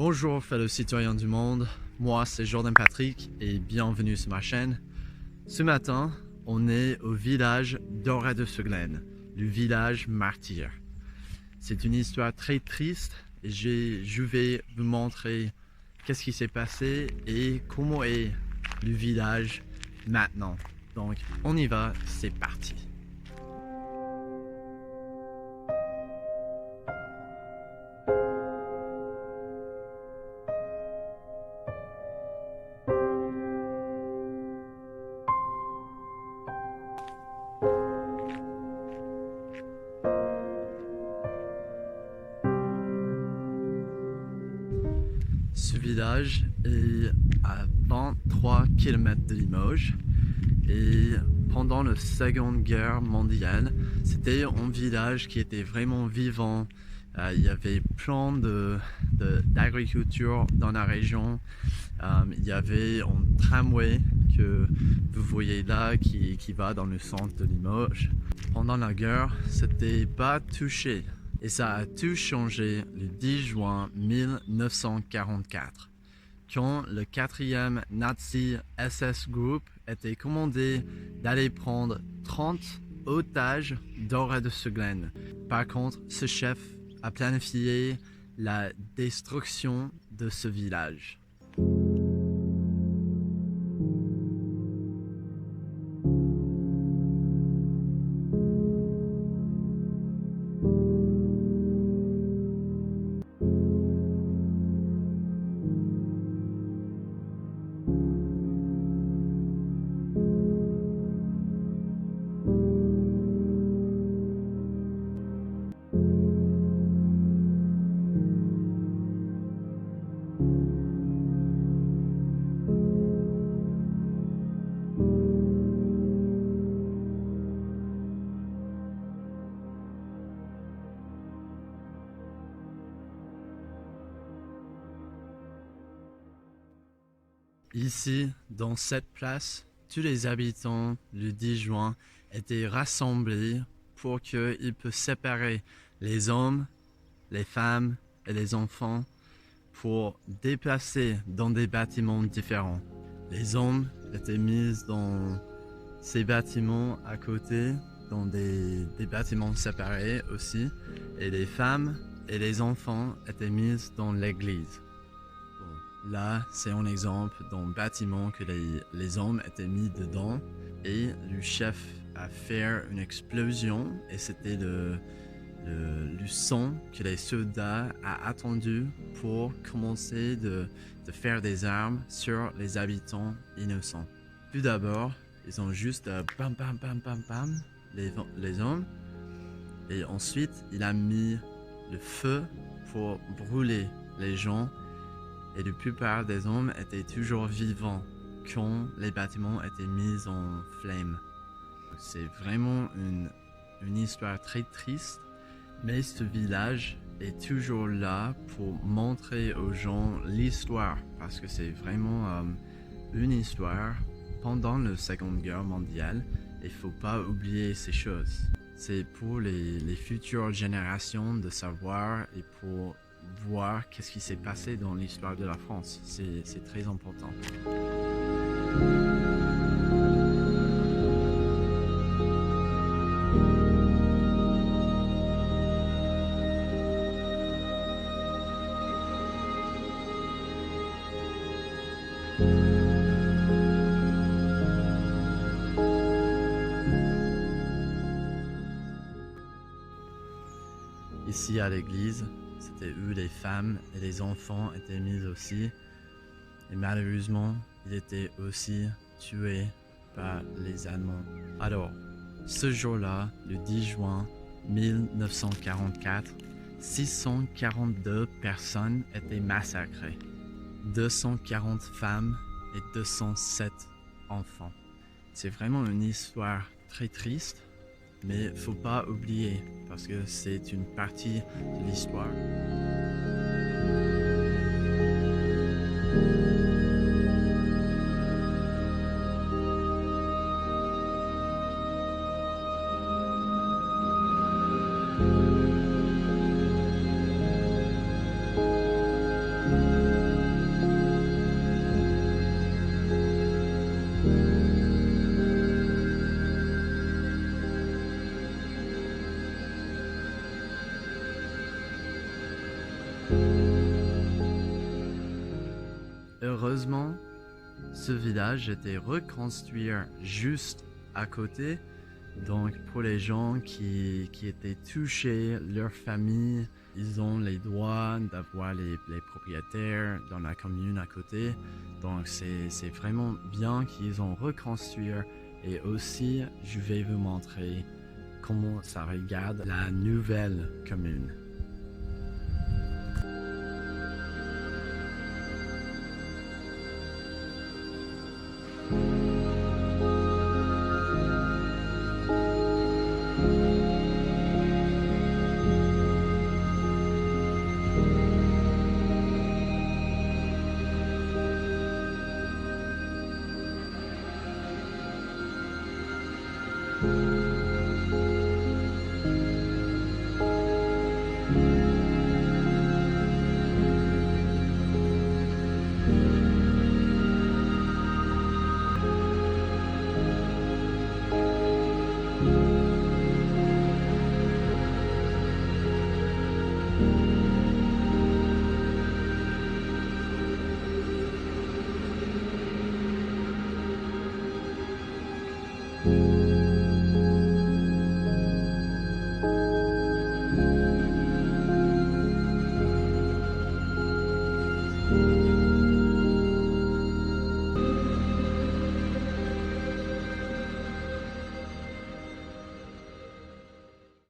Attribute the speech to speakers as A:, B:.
A: Bonjour fellow citoyens du monde, moi c'est Jordan Patrick et bienvenue sur ma chaîne. Ce matin, on est au village d'Auray-de-Seglaine, le village martyr. C'est une histoire très triste et je vais vous montrer qu'est-ce qui s'est passé et comment est le village maintenant. Donc on y va, c'est parti. Ce village est à 23 km de Limoges et pendant la Seconde Guerre mondiale, c'était un village qui était vraiment vivant. Il y avait plein d'agriculture dans la région. Il y avait un tramway que vous voyez là qui va dans le centre de Limoges. Pendant la guerre, c'était pas touché. Et ça a tout changé le 10 juin 1944, quand le 4e Nazi SS Group était commandé d'aller prendre 30 otages d'Auray-de-Seglaine. Par contre, ce chef a planifié la destruction de ce village. Ici, dans cette place, tous les habitants, le 10 juin, étaient rassemblés pour qu'ils puissent séparer les hommes, les femmes et les enfants pour déplacer dans des bâtiments différents. Les hommes étaient mis dans ces bâtiments à côté, dans des bâtiments séparés aussi, et les femmes et les enfants étaient mis dans l'église. Là, c'est un exemple d'un bâtiment que les hommes étaient mis dedans et le chef a fait une explosion et c'était le son que les soldats ont attendu pour commencer de faire des armes sur les habitants innocents. Tout d'abord, ils ont juste bam bam bam bam bam les hommes et ensuite il a mis le feu pour brûler les gens. Et la plupart des hommes étaient toujours vivants quand les bâtiments étaient mis en flammes. C'est vraiment une histoire très triste, mais ce village est toujours là pour montrer aux gens l'histoire, parce que c'est vraiment une histoire pendant la Seconde Guerre mondiale. Il ne faut pas oublier ces choses. C'est pour les futures générations de savoir et pour voir qu'est-ce qui s'est passé dans l'histoire de la France. C'est très important. Ici à l'église, c'était où les femmes et les enfants étaient mis aussi. Et malheureusement, ils étaient aussi tués par les Allemands. Alors, ce jour-là, le 10 juin 1944, 642 personnes étaient massacrées. 240 femmes et 207 enfants. C'est vraiment une histoire très triste, mais faut pas oublier parce que c'est une partie de l'histoire. Heureusement, ce village était reconstruit juste à côté. Donc pour les gens qui étaient touchés, leur famille, ils ont les droits d'avoir les propriétaires dans la commune à côté. Donc c'est vraiment bien qu'ils ont reconstruit. Et aussi, je vais vous montrer comment ça regarde la nouvelle commune.